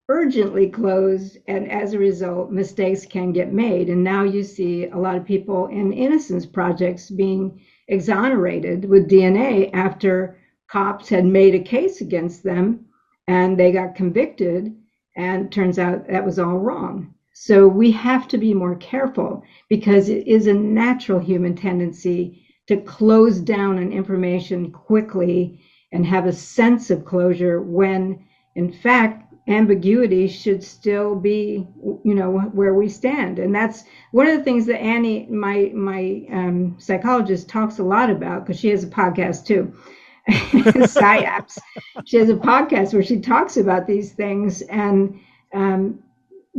urgently closed, and as a result, mistakes can get made. And now you see a lot of people in innocence projects being exonerated with DNA after cops had made a case against them and they got convicted, and turns out that was all wrong. So we have to be more careful, because it is a natural human tendency to close down on information quickly and have a sense of closure, when in fact ambiguity should still be, where we stand. And that's one of the things that Annie, my psychologist, talks a lot about, because she has a podcast too, PsyApps. She has a podcast where she talks about these things, and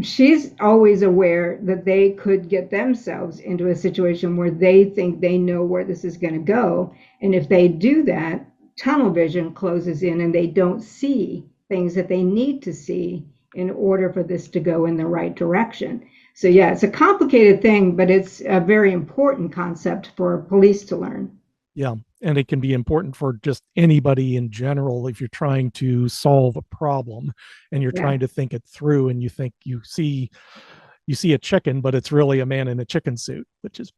she's always aware that they could get themselves into a situation where they think they know where this is going to go. And if they do that, tunnel vision closes in, and they don't see things that they need to see in order for this to go in the right direction. So yeah, it's a complicated thing, but it's a very important concept for police to learn. Yeah, and it can be important for just anybody in general if you're trying to solve a problem and you're trying to think it through, and you think you see a chicken, but it's really a man in a chicken suit, which is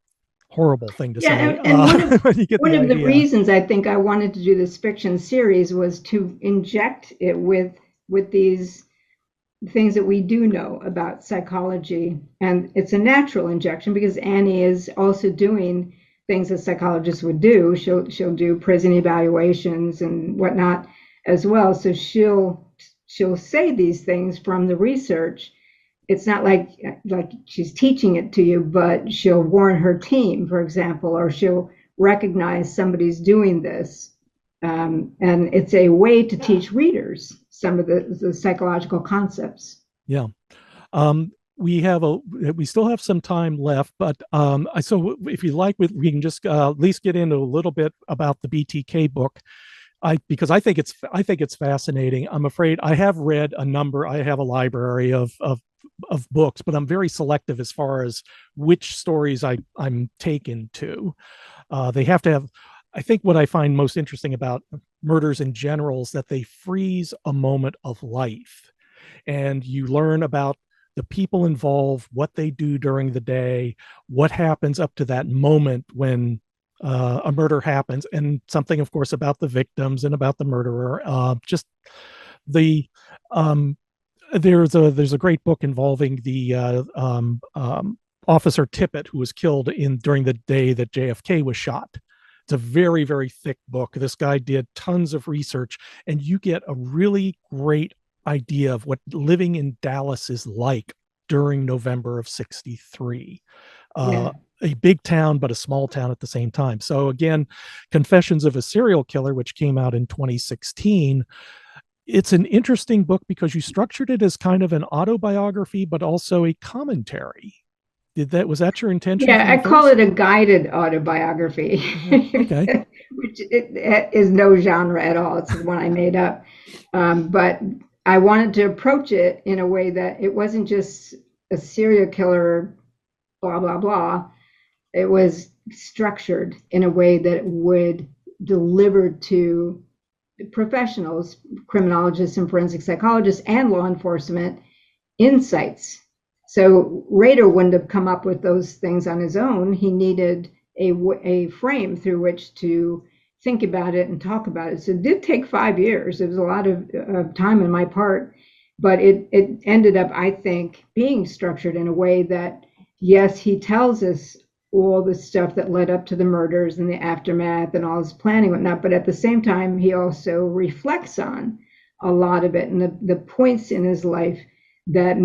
horrible thing to Yeah, say. and When you get one the of the idea. reasons I think I wanted to do this fiction series was to inject it with these things that we do know about psychology. And it's a natural injection because Annie is also doing things that psychologists would do. She'll do prison evaluations and whatnot as well. So she'll say these things from the research. It's not like she's teaching it to you, but she'll warn her team, for example, or she'll recognize somebody's doing this. And it's a way to teach readers some of the psychological concepts. Yeah. We still have some time left, but so if you like, we can just at least get into a little bit about the BTK book. Because I think it's fascinating. I'm afraid I have read a number. I have a library of books, but I'm very selective as far as which stories I'm taken to. They have to have. I think what I find most interesting about murders in general is that they freeze a moment of life, and you learn about the people involved, what they do during the day, what happens up to that moment when a murder happens, and something, of course, about the victims and about the murderer. Just the there's a great book involving the Officer Tippit, who was killed during the day that JFK was shot. It's a very, very thick book. This guy did tons of research, and you get a really great idea of what living in Dallas is like during November of '63. Yeah. A big town, but a small town at the same time. So again, Confessions of a Serial Killer, which came out in 2016, it's an interesting book because you structured it as kind of an autobiography, but also a commentary. Was that your intention Yeah, from I the call first? it a guided autobiography, Okay. which it is no genre at all. It's the one I made up. But I wanted to approach it in a way that it wasn't just a serial killer, blah, blah, blah. It was structured in a way that would deliver to professionals, criminologists and forensic psychologists and law enforcement insights. So Rader wouldn't have come up with those things on his own. He needed a frame through which to think about it and talk about it. So it did take 5 years. It was a lot of time on my part, but it ended up, I think, being structured in a way that, yes, he tells us all the stuff that led up to the murders and the aftermath and all his planning and whatnot, but at the same time, he also reflects on a lot of it and the points in his life that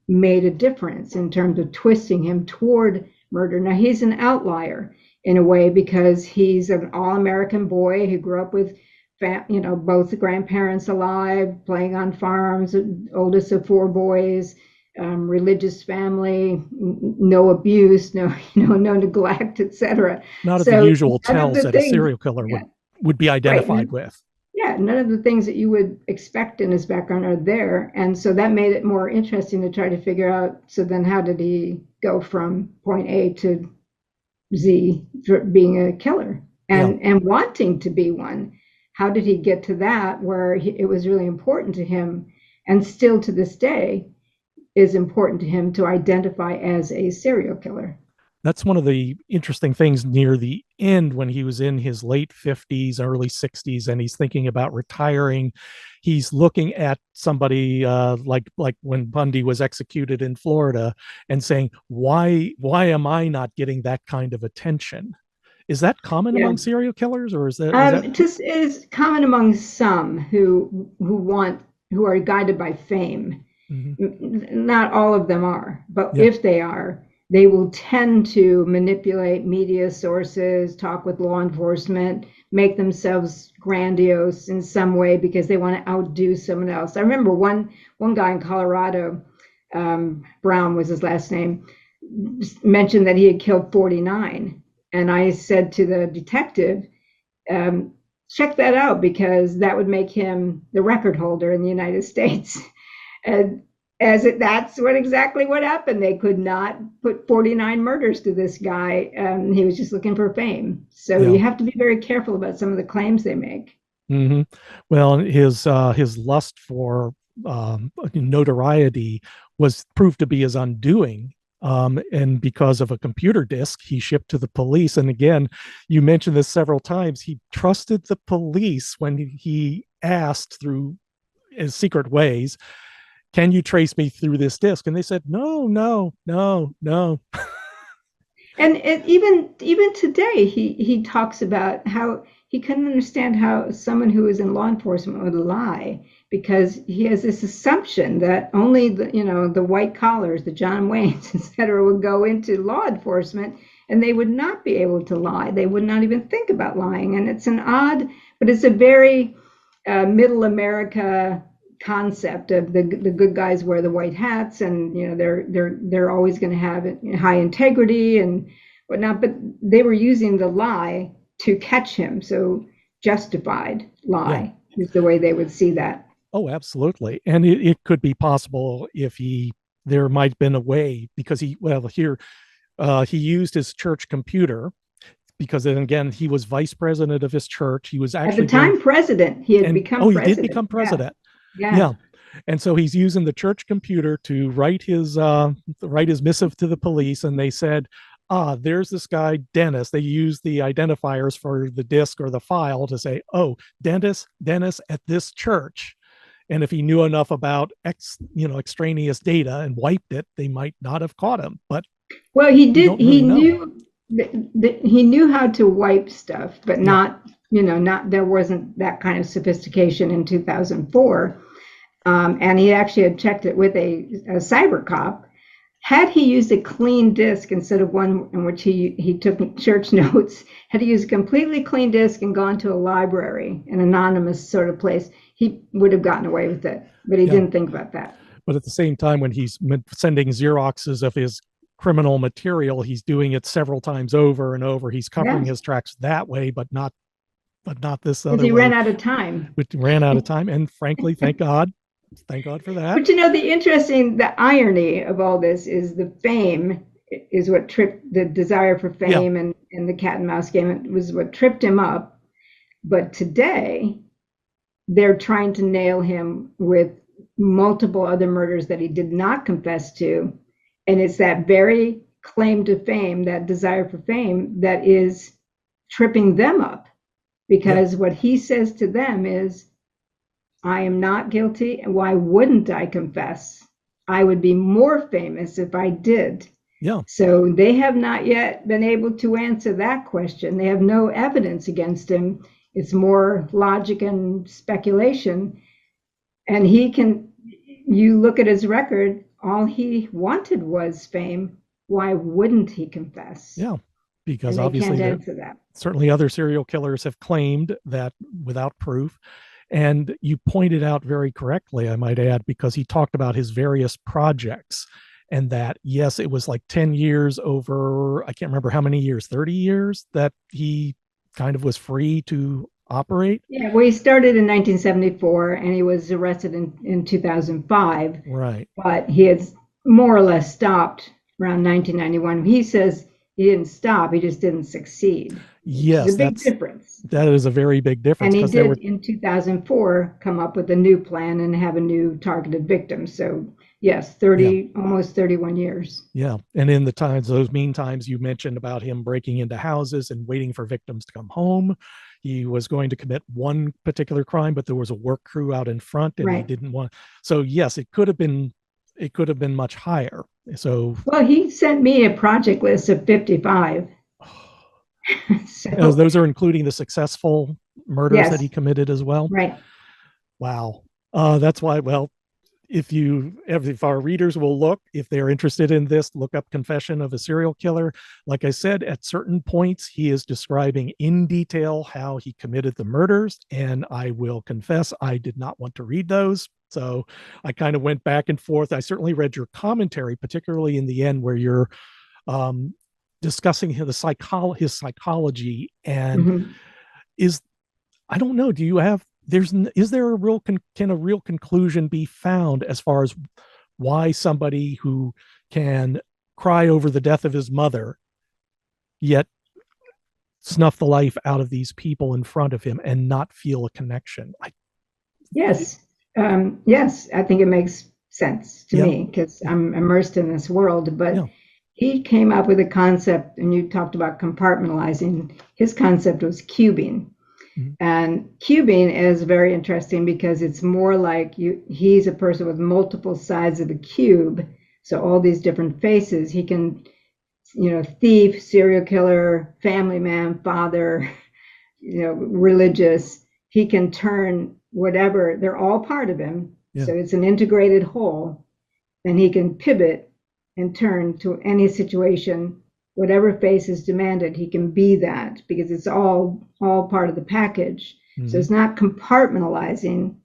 made a difference in terms of twisting him toward murder. Now, he's an outlier in a way because he's an all-American boy who grew up with, both the grandparents alive, playing on farms, oldest of four boys, religious family, no abuse, no neglect, etc. Not of the So usual none of tells the that a things, serial killer yeah, would be right. identified with. Yeah, none of the things that you would expect in his background are there. And so that made it more interesting to try to figure out, so then how did he go from point A to Z for being a killer Yeah. and wanting to be one? How did he get to that where it was really important to him and still to this day is important to him to identify as a serial killer? That's one of the interesting things near the end when he was in his late 50s, early 60s, and he's thinking about retiring. He's looking at somebody like when Bundy was executed in Florida and saying, why am I not getting that kind of attention? Is that common Yeah. among serial killers, or was that? It just is common among some who are guided by fame. Mhm. Not all of them are, but Yeah. if they are, they will tend to manipulate media sources, talk with law enforcement, make themselves grandiose in some way because they want to outdo someone else. I remember one guy in Colorado, Brown was his last name, mentioned that he had killed 49. And I said to the detective, check that out because that would make him the record holder in the United States. And that's exactly what happened. They could not put 49 murders to this guy. He was just looking for fame. So Yeah. you have to be very careful about some of the claims they make. Mm-hmm. Well, his lust for notoriety was proved to be his undoing And because of a computer disk he shipped to the police. And again, you mentioned this several times. He trusted the police when he asked through his secret ways, can you trace me through this disk? And they said, no, no, no, no. And even today, he talks about how he couldn't understand how someone who is in law enforcement would lie, because he has this assumption that only the white collars, the John Waynes, etc., would go into law enforcement, and they would not be able to lie. They would not even think about lying. And it's an odd, but it's a very middle America concept of the good guys wear the white hats, and they're always going to have high integrity and whatnot. But they were using the lie to catch him, so justified lie is the way they would see that. Oh, absolutely. And it could be possible if there might have been a way, because he used his church computer, because then again, he was vice president of his church. He was actually at the time president. He had become president. He did become president. Yeah. And so he's using the church computer to write his missive to the police. And they said, there's this guy, Dennis. They use the identifiers for the disk or the file to say, oh, Dennis at this church. And if he knew enough about extraneous data and wiped it, they might not have caught him. But well, he did. He knew how to wipe stuff, but not there wasn't that kind of sophistication in 2004. And he actually had checked it with a cyber cop. Had he used a clean disk instead of one in which he took church notes, had he used a completely clean disk and gone to a library, an anonymous sort of place, he would have gotten away with it. But he didn't think about that. But at the same time, when he's sending Xeroxes of his criminal material, he's doing it several times over and over. He's covering his tracks that way, but not this other way. He ran out of time. And frankly, thank God. Thank God for that. But the irony of all this is the fame is what tripped, the desire for fame and the cat and mouse game. It was what tripped him up. But today, they're trying to nail him with multiple other murders that he did not confess to. And it's that very claim to fame, that desire for fame, that is tripping them up. Because what he says to them is, I am not guilty, and why wouldn't I confess? I would be more famous if I did. Yeah. So they have not yet been able to answer that question. They have no evidence against him. It's more logic and speculation. And you look at his record, all he wanted was fame. Why wouldn't he confess? Yeah, because obviously certainly other serial killers have claimed that without proof. And you pointed out very correctly, I might add, because he talked about his various projects, and that, yes, it was like 10 years over, I can't remember how many years, 30 years, that he kind of was free to operate. Yeah, well, he started in 1974 and he was arrested in 2005. Right. But he had more or less stopped around 1991. He says he didn't stop, he just didn't succeed. Yes, it's a big difference. That is a very big difference. And he did in 2004 come up with a new plan and have a new targeted victim. So yes, almost 31 years. Yeah, and in those mean times, you mentioned about him breaking into houses and waiting for victims to come home. He was going to commit one particular crime, but there was a work crew out in front, and he didn't want. So yes, it could have been much higher. So well, he sent me a project list of 55. So, those are including the successful murders that he committed as well. Right. Wow. That's why. Well, if our readers will look, if they're interested in this, look up Confession of a Serial Killer. Like I said, at certain points, he is describing in detail how he committed the murders. And I will confess, I did not want to read those. So I kind of went back and forth. I certainly read your commentary, particularly in the end where you're discussing his psychology. And I don't know, do you have, is there a real, can a real conclusion be found as far as why somebody who can cry over the death of his mother, yet snuff the life out of these people in front of him and not feel a connection? Yes, I think it makes sense to me because I'm immersed in this world. But he came up with a concept, and you talked about compartmentalizing. His concept was cubing. Mhm. And cubing is very interesting because it's more like he's a person with multiple sides of a cube. So all these different faces, he can, thief, serial killer, family man, father, religious. He can turn whatever, they're all part of him. Yeah. So it's an integrated whole. Then he can pivot and turn to any situation, whatever face is demanded, he can be that because it's all part of the package. So Mm-hmm. it's not compartmentalizing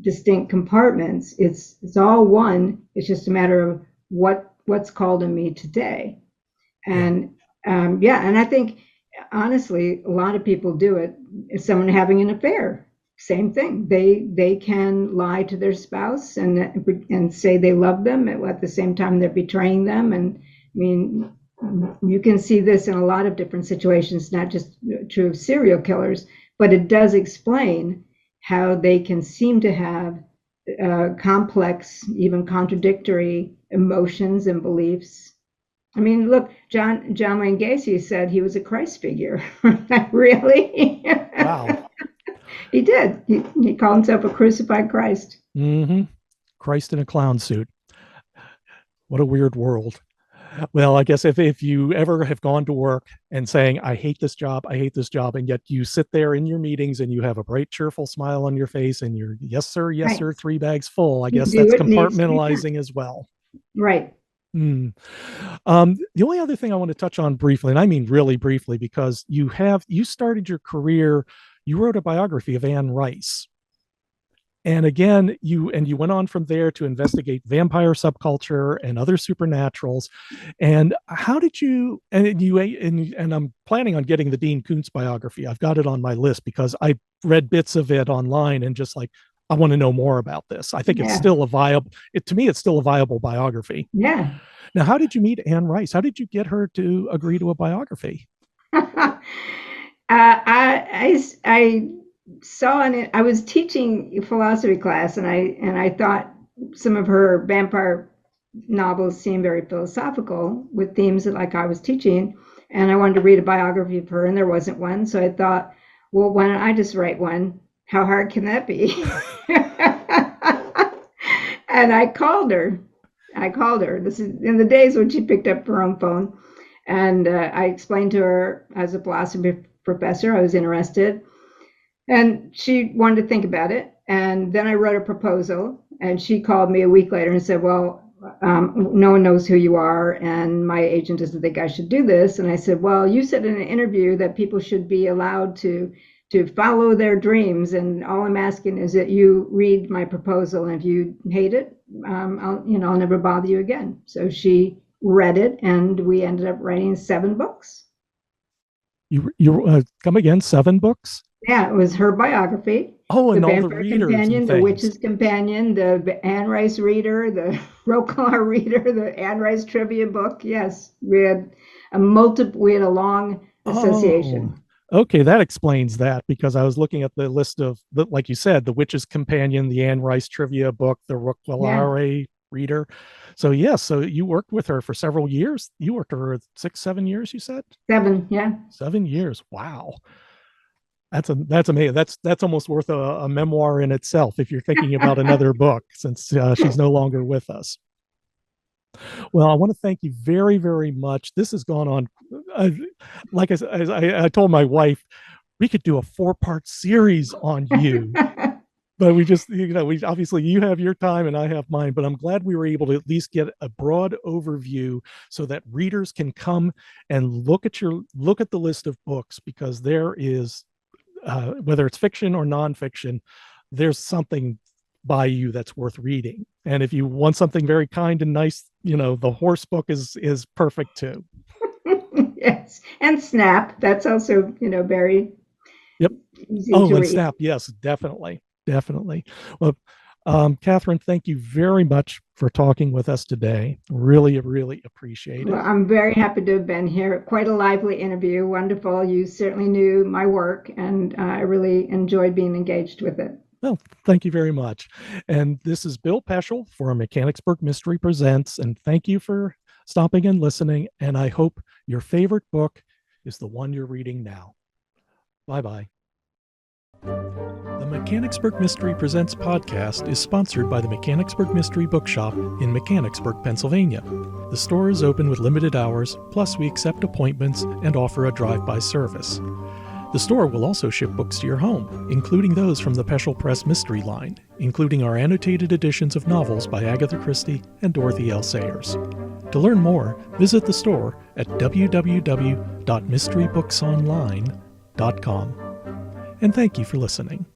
distinct compartments. It's all one. It's just a matter of what's called in me today. Yeah. And yeah, and I think honestly, a lot of people do it. If someone having an affair, same thing. They can lie to their spouse and say they love them at the same time they're betraying them. And I mean, you can see this in a lot of different situations, not just true of serial killers, but it does explain how they can seem to have complex, even contradictory emotions and beliefs. I mean, look, John Wayne Gacy said he was a Christ figure. Really? Wow. He did. He called himself a crucified Christ. Mm-hmm. Christ in a clown suit. What a weird world. Well, I guess if you ever have gone to work and saying, I hate this job, and yet you sit there in your meetings and you have a bright, cheerful smile on your face and you're, yes, Right. sir, 3 bags full. I You guess do that's what needs to be done. compartmentalizing as well. Right. Mm. The only other thing I want to touch on briefly, and I mean really briefly, because you started your career, you wrote a biography of Anne Rice. And again, you went on from there to investigate vampire subculture and other supernaturals. And how did you and I'm planning on getting the Dean Koontz biography. I've got it on my list because I read bits of it online and just like, I want to know more about this. I think it's Yeah. still a viable, to me, it's still a viable biography. Yeah. Now, how did you meet Anne Rice? How did you get her to agree to a biography? I saw in it. I was teaching a philosophy class, and I thought some of her vampire novels seemed very philosophical with themes that like I was teaching, and I wanted to read a biography of her, and there wasn't one, so I thought, well, why don't I just write one? How hard can that be? And I called her. This is in the days when she picked up her own phone. And I explained to her as a philosophy professor, I was interested. And she wanted to think about it. And then I wrote a proposal. And she called me a week later and said, well, no one knows who you are. And my agent doesn't think I should do this. And I said, well, you said in an interview that people should be allowed to follow their dreams. And all I'm asking is that you read my proposal. And if you hate it, I'll never bother you again. So she read it, and we ended up writing 7 books. You come again, 7 books? Yeah, it was her biography. Oh, The and all the Vampire readers and Companion, The things. Witch's Companion, the Anne Rice Reader, the Roquelaure Reader, the Anne Rice Trivia book. Yes, we had a long Oh, association. okay, that explains that because I was looking at the list of like you said, the Witch's Companion, the Anne Rice trivia book, the Yeah, Roquelaure reader. So yes, so you worked with her for several years. You worked with her 6, 7 years, you said? 7. Yeah. 7 years. Wow. That's amazing. That's almost worth a memoir in itself if you're thinking about another book since she's no longer with us. Well, I want to thank you very, very much. This has gone on. Uh, like I told my wife, we could do a 4-part series on you, but we just, we obviously you have your time and I have mine. But I'm glad we were able to at least get a broad overview so that readers can come and look at the list of books because there is, whether it's fiction or nonfiction, there's something by you that's worth reading. And if you want something very kind and nice, the horse book is perfect too. Yes, and Snap. That's also very Yep. easy Oh, to and read. Snap. Yes, definitely. Definitely. Well, Katherine, thank you very much for talking with us today. Really, really appreciate Well, it. I'm very happy to have been here. Quite a lively interview. Wonderful. You certainly knew my work, and I really enjoyed being engaged with it. Well, thank you very much. And this is Bill Peschel for Mechanicsburg Mystery Presents. And thank you for stopping and listening, and I hope your favorite book is the one you're reading now. Bye-bye. The Mechanicsburg Mystery Presents podcast is sponsored by the Mechanicsburg Mystery Bookshop in Mechanicsburg, Pennsylvania. The store is open with limited hours, plus we accept appointments and offer a drive-by service. The store will also ship books to your home, including those from the Peschel Press Mystery line, including our annotated editions of novels by Agatha Christie and Dorothy L. Sayers. To learn more, visit the store at www.mysterybooksonline.com. And thank you for listening.